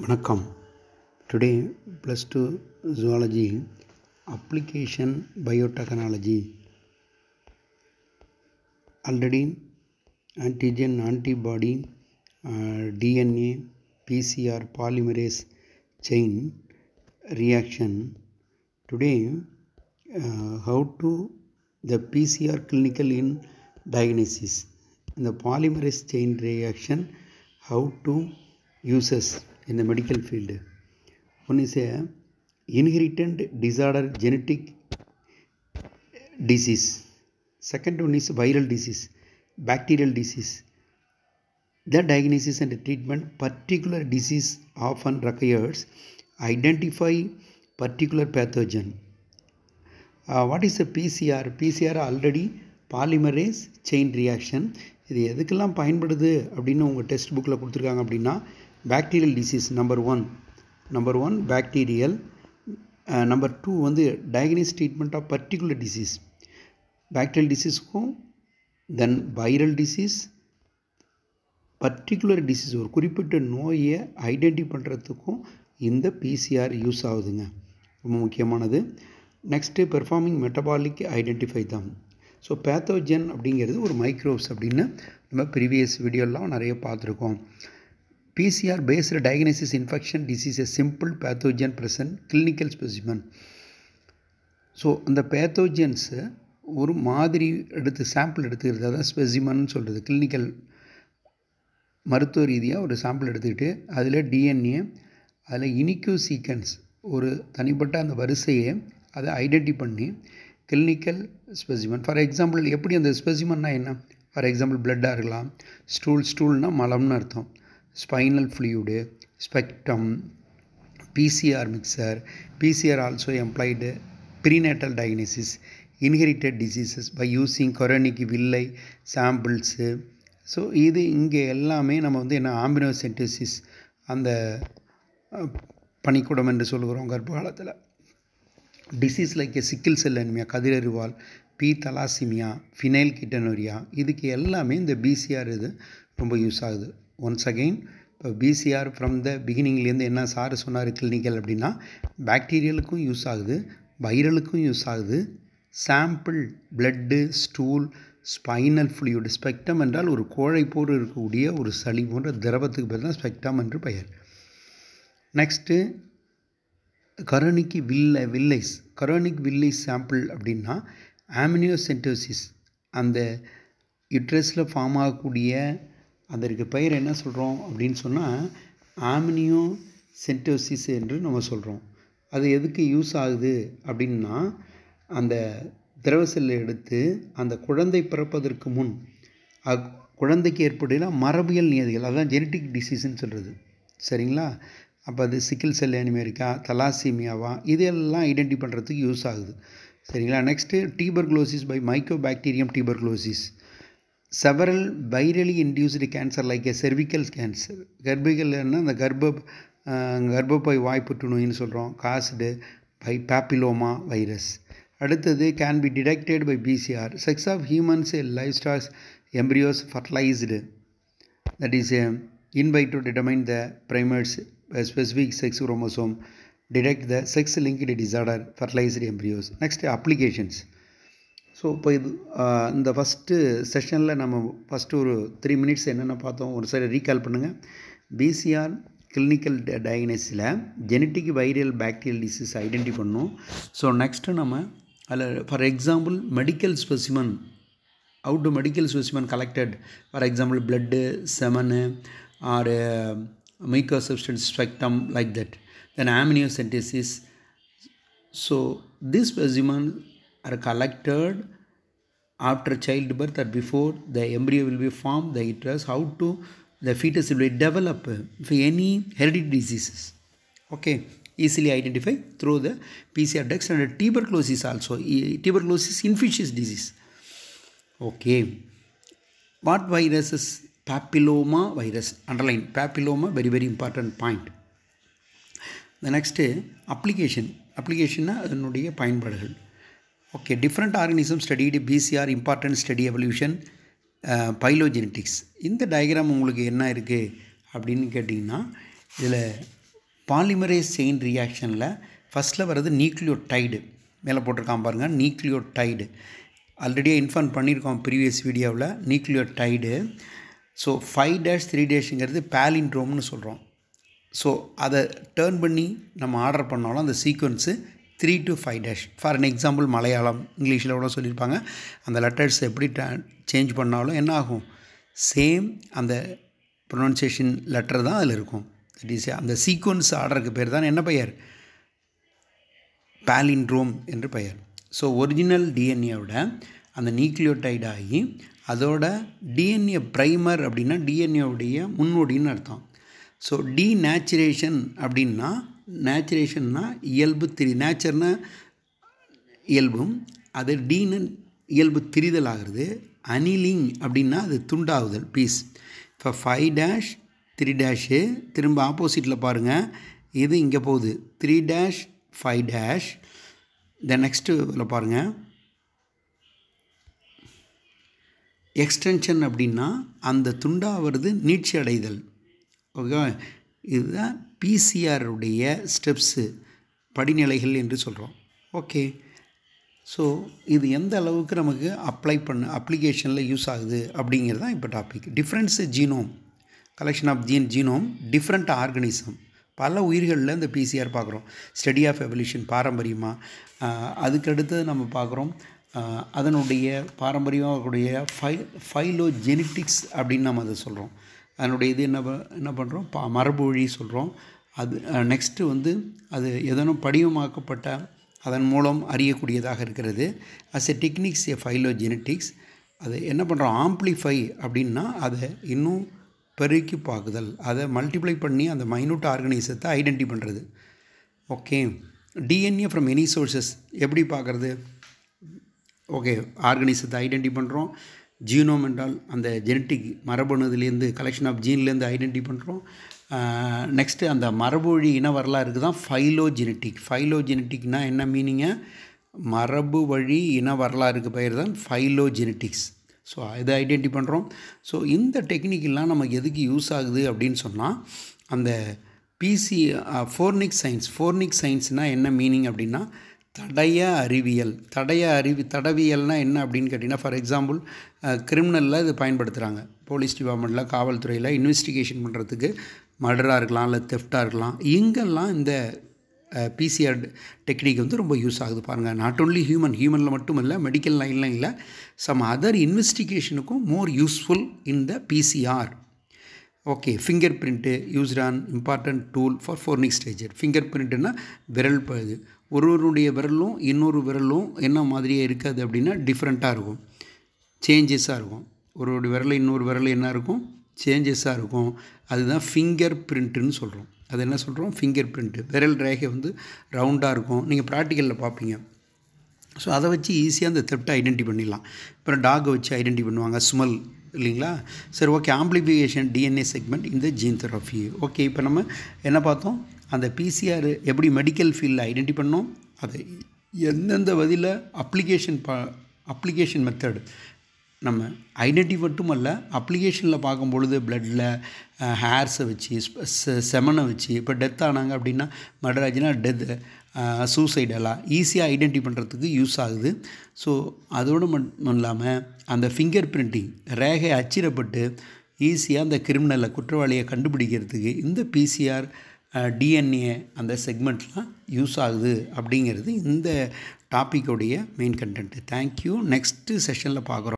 வணக்கம். Today +2 zoology application biotechnology. Already antigen antibody DNA PCR polymerase chain reaction. Today how to the PCR clinical in diagnosis. The polymerase chain reaction, how to uses in the medical field. One is a inherited disorder, genetic disease. Second one is viral disease, bacterial disease. The diagnosis and treatment particular disease often requires identify particular pathogen. What is a PCR? PCR already polymerase chain reaction. இது எதுக்கெல்லாம் பயன்படுது அப்படின்னு உங்கள் text புக்கில் கொடுத்துருக்காங்க அப்படின்னா, bacterial disease number one bacterial, number 2 வந்து diagnose treatment of particular disease, bacterial டிசீஸ்க்கும் then viral disease, particular disease ஒரு குறிப்பிட்ட நோயை ஐடென்டிஃபை பண்ணுறதுக்கும் இந்த பிசிஆர் யூஸ் ஆகுதுங்க, ரொம்ப முக்கியமானது. நெக்ஸ்ட்டு பெர்ஃபார்மிங் மெட்டபாலிக் ஐடென்டிஃபை தான். ஸோ பேத்தோஜன் அப்படிங்கிறது ஒரு மைக்ரோப்ஸ் அப்படின்னு நம்ம ப்ரீவியஸ் வீடியோலாம் நிறைய பார்த்துருக்கோம். PCR based diagnosis infection disease a simple pathogen present clinical specimen. So அந்த பேத்தோஜன்ஸு ஒரு மாதிரி எடுத்து சாம்பிள் எடுத்துக்கிறது, அதான் ஸ்பெசிமன் சொல்கிறது. கிளினிக்கல் மருத்துவ ரீதியாக ஒரு சாம்பிள் எடுத்துக்கிட்டு அதில் DNA, அதில் யுனிக் சீக்வன்ஸ் ஒரு தனிப்பட்ட அந்த வரிசையை அதை ஐடென்டிஃபை பண்ணி கிளினிக்கல் ஸ்பெசிமன். ஃபார் எக்ஸாம்பிள் எப்படி அந்த ஸ்பெசிமன்னா என்ன? ஃபார் எக்ஸாம்பிள் பிளட்டாக இருக்கலாம், ஸ்டூல்னால் மலம்னு அர்த்தம், spinal fluid, spectrum, PCR mixture. PCR also employed prenatal diagnosis, inherited diseases by using chorionic villi samples. So இது இங்கே எல்லாமே நம்ம வந்து என்ன ஆம்பினோசென்டோசிஸ், அந்த பனிக்கூடம் என்று சொல்கிறோம் கர்ப்ப காலத்தில். Disease like sickle cell anaemia, கதிரறிவால், தலாசிமியா, ஃபினைல் கிட்டனோரியா, இதுக்கு எல்லாமே இந்த பிசிஆர் இது ரொம்ப யூஸ் ஆகுது. ஒன்ஸ் அகெயின் இப்போ பிசிஆர் ஃப்ரம் த பிகினிங்லேருந்து என்ன சார் சொன்னார் கிளினிக்கல் அப்படின்னா, பாக்டீரியலுக்கும் யூஸ் ஆகுது, வைரலுக்கும் யூஸ் ஆகுது, sample blood, stool, spinal fluid. Spectrum என்றால் ஒரு கோழை போர் இருக்கக்கூடிய ஒரு சளி போன்ற திரவத்துக்கு பேர் தான் ஸ்பெக்ட்ரம் என்று பெயர். நெக்ஸ்ட்டு கரோனிக் வில்லைஸ். கரோனிக் வில்லைஸ் சாம்பிள் அப்படின்னா ஆமினியோசென்டோசிஸ், அந்த யுட்ரஸில் ஃபார்ம் ஆகக்கூடிய அதற்கு பெயர் என்ன சொல்கிறோம் அப்படின்னு சொன்னால் ஆமினியோசென்டோசிஸ் என்று நம்ம சொல்கிறோம். அது எதுக்கு யூஸ் ஆகுது அப்படின்னா, அந்த திரவ செல்லை எடுத்து அந்த குழந்தை பிறப்பதற்கு முன் குழந்தைக்கு ஏற்படுகிற மரபியல் நியதிகள், அதுதான் ஜெனட்டிக் டிசீஸ்ன்னு சொல்கிறது, சரிங்களா? அப்போ அது சிக்கிள் செல் அனிமியா இருக்கா, தலாசீமியாவா, இதெல்லாம் ஐடென்டிஃபை பண்ணுறதுக்கு யூஸ் ஆகுது, சரிங்களா? Next tuberculosis by mycobacterium tuberculosis. Several virally induced cancer like a cervical cancer. கர்ப்பிகள்னா அந்த கர்ப்பப்பை வாய் புற்றுநோயின்னு சொல்கிறோம், காஸ்டு பை பேப்பிலோமா வைரஸ். அடுத்தது can be detected by PCR. Sex of humans live stocks embryos fertilised, that is in vitro determine the primers specific sex chromosome, detect the sex linked disorder, fertilized embryos. Next applications. So இப்போ இது இந்த first செஷனில் நம்ம first ஒரு 3 minutes என்னென்ன பார்த்தோம் ஒரு சரி ரீகால் பண்ணுங்கள். பிசிஆர் கிளினிக்கல் டயக்னோசிஸில் genetic viral bacterial disease identify பண்ணோம். ஸோ நெக்ஸ்ட்டு நம்ம அதில் for example medical specimen, how to medical specimen collected, for example blood, semen or mucosubstance spectrum like that, then amniocentesis. So these specimens are collected after childbirth or before the embryo will be formed, the uterus, how to the fetus will develop for any hereditary diseases, okay, easily identify through the PCR tests. And tuberculosis also, tuberculosis infectious disease. Okay, what virus is papilloma virus? Underline papilloma, very very important point. The next application அதனுடைய பயன்பாடுகள். Okay, different organisms studied BCR, important study evolution, phylogenetics. இந்த diagram உங்களுக்கு என்ன இருக்குது அப்படின்னு கேட்டிங்கன்னா, இதில் polymerase chain ரியாக்ஷனில் ஃபஸ்ட்டில் வர்றது நியூக்ளியோடைடு, மேலே போட்டிருக்கான் பாருங்கள், நியூக்ளியோடைடு ஆல்ரெடியே இன்ஃபார்ம் பண்ணியிருக்கோம் ப்ரீவியஸ் வீடியோவில். நியூக்ளியோடைடு ஸோ 5-3' பேலிண்ட்ரோம்னு சொல்கிறோம். ஸோ அதை டேர்ன் பண்ணி நம்ம ஆர்டர் பண்ணாலும் அந்த sequence 3 to 5'. For an example Malayalam, இங்கிலீஷில் கூட சொல்லியிருப்பாங்க. அந்த லெட்டர்ஸ் எப்படி சேஞ்ச் பண்ணாலும் என்ன ஆகும், சேம் அந்த ப்ரொனன்சியேஷன் லெட்டர் தான் அதில் இருக்கும். தட் இஸ் அந்த சீக்வன்ஸ் ஆர்டருக்கு பேர் தான் என்ன பெயர், பாலிண்ட்ரோம் என்று பெயர். ஸோ ஒரிஜினல் டிஎன்ஏவோட அந்த நியூக்ளியோடைடு ஆகி அதோட டிஎன்ஏ ப்ரைமர் அப்படின்னா டிஎன்ஏவுடைய முன்னோடின்னு அர்த்தம். ஸோ டீநேச்சுரேஷன் அப்படின்னா, நேச்சுரேஷன்னா இயல்பு நேச்சர்னா இயல்பும், அது டீன்னு இயல்பு திரிதல் ஆகிறது. அனிலிங் அப்படின்னா அது துண்டாகுதல், பீஸ். இப்போ 5'3' திரும்ப ஆப்போசிட்டில் பாருங்கள், இது இங்கே போகுது 3' 5'. தென் நெக்ஸ்ட்டு இதில் பாருங்கள், எக்ஸ்டென்ஷன் அப்படின்னா அந்த துண்டாக வருது நீட்சி அடைதல். ஓகே, இதுதான் பிசிஆருடைய ஸ்டெப்ஸு, படிநிலைகள் என்று சொல்கிறோம். ஓகே, ஸோ இது எந்த அளவுக்கு நமக்கு அப்ளிகேஷனில் யூஸ் ஆகுது அப்படிங்கிறது தான் இப்போ topic. Difference genome, collection of genome, different organism, பல உயிர்களில் இந்த பிசிஆர் பார்க்குறோம். ஸ்டடி ஆஃப் எவல்யூஷன், பாரம்பரியமாக. அதுக்கடுத்து நம்ம பார்க்குறோம் அதனுடைய பாரம்பரியமாகக்கூடிய ஃபைலோஜெனட்டிக்ஸ் அப்படின்னு நம்ம அதை சொல்கிறோம். அதனுடைய இது என்ன பண்ணுறோம், மரபு வழி சொல்கிறோம். அது நெக்ஸ்ட்டு வந்து அது எதனும் படிவமாக்கப்பட்ட அதன் மூலம் அறியக்கூடியதாக இருக்கிறது. அஸ் எ டெக்னிக்ஸ் எ ஃபைலோஜெனட்டிக்ஸ். அது என்ன பண்ணுறோம், ஆம்ப்ளிஃபை அப்படின்னா அதை இன்னும் பெருக்கி பார்க்குதல், அதை மல்டிப்ளை பண்ணி அந்த மைனூட் ஆர்கனைசத்தை ஐடென்டி பண்ணுறது. Okay, DNA from any sources எப்படி பார்க்குறது, ஓகே, ஆர்கனைசத்தை ஐடென்டி பண்ணுறோம். ஜீனோம் என்றால் அந்த ஜெனட்டிக் மரபணுதுலேருந்து, கலெக்ஷன் ஆஃப் ஜீன்லேருந்து ஐடென்டி பண்ணுறோம். நெக்ஸ்ட்டு அந்த மரபு வழி இன வரலாறுக்கு தான் ஃபைலோஜெனட்டிக். ஃபைலோஜெனட்டிக்னால் என்ன மீனிங்க, மரபு வழி இன வரலாறுக்கு பெயர் தான் ஃபைலோஜெனட்டிக்ஸ். ஸோ இதை ஐடென்டி பண்ணுறோம். ஸோ இந்த டெக்னிக்கெல்லாம் நமக்கு எதுக்கு யூஸ் ஆகுது அப்படின்னு சொன்னால், அந்த ஃபோர்னிக் சயின்ஸ். ஃபோர்னிக் சயின்ஸ்னால் என்ன மீனிங் அப்படின்னா தடய அறிவியல். தடவியல்னால் என்ன அப்படின்னு கேட்டிங்கன்னா, ஃபார் எக்ஸாம்பிள் கிரிமினலில் இது பயன்படுத்துகிறாங்க. போலீஸ் டிபார்ட்மெண்ட்டில், காவல்துறையில் இன்வெஸ்டிகேஷன் பண்ணுறதுக்கு, மர்டராக இருக்கலாம் இல்லை தெஃப்டாக இருக்கலாம். இங்கெல்லாம் இந்த பிசிஆர் டெக்னிக் வந்து ரொம்ப யூஸ் ஆகுது பாருங்கள். நாட் ஓன்லி ஹியூமனில் மட்டும் இல்லை, மெடிக்கல் லைன்லாம் இல்லை, சம் அதர் இன்வெஸ்டிகேஷனுக்கும் more useful in the PCR. Okay, finger print used an important tool for forensic stager. Finger பிரிண்ட்டுன்னா விரல் இது. ஒருவருடைய விரலும் இன்னொரு விரலும் என்ன மாதிரியே இருக்காது அப்படின்னா டிஃப்ரெண்ட்டாக இருக்கும், சேஞ்சஸாக இருக்கும். ஒருவருடைய விரல் இன்னொரு விரல் என்ன இருக்கும், சேஞ்சஸாக இருக்கும். அதுதான் ஃபிங்கர் பிரிண்ட்டுன்னு சொல்கிறோம். அது என்ன சொல்கிறோம், ஃபிங்கர் பிரிண்ட்டு. விரல் ரேகை வந்து ரவுண்டாக இருக்கும், நீங்கள் ப்ராக்டிக்கலில் பார்ப்பீங்க. ஸோ அதை வச்சு ஈஸியாக அந்த தெஃப்ட்டை ஐடென்டி பண்ணிடலாம். அப்புறம் டாகை வச்சு ஐடென்டி பண்ணுவாங்க, ஸ்மெல் இல்லைங்களா. சரி, ஓகே, ஆம்பிளிஃபிகேஷன் டிஎன்ஏ செக்மெண்ட் இந்த ஜீன் தெரப்பி. ஓகே, இப்போ நம்ம என்ன பார்த்தோம், அந்த பிசிஆர் எப்படி மெடிக்கல் ஃபீல்டில் ஐடென்டி பண்ணோம், அதை எந்தெந்த வழியில் அப்ளிகேஷன் மெத்தட் நம்ம ஐடென்டி மட்டும் அல்ல, அப்ளிகேஷனில் பார்க்கும்பொழுது பிளட்டில் ஹேர்ஸை வச்சு, செமனை வச்சு, இப்போ டெத் ஆனாங்க அப்படின்னா மர்டர் ஆச்சுன்னா டெத்து, சூசைடெல்லாம் ஈஸியாக ஐடென்டி பண்ணுறதுக்கு யூஸ் ஆகுது. ஸோ அதோடு மட்டும் இல்லாமல் அந்த ஃபிங்கர் பிரிண்டிங், ரேகை அச்சிடப்பட்டு ஈஸியாக அந்த கிரிமினலை, குற்றவாளியை கண்டுபிடிக்கிறதுக்கு இந்த பிசிஆர் டிஎன்ஏ அந்த செக்மெண்ட்லாம் யூஸ் ஆகுது அப்படிங்கிறது இந்த டாப்பிக்கோடைய மெயின் கண்டென்ட்டு. தேங்க்யூ. நெக்ஸ்ட்டு செஷனில் பார்க்குறோம்.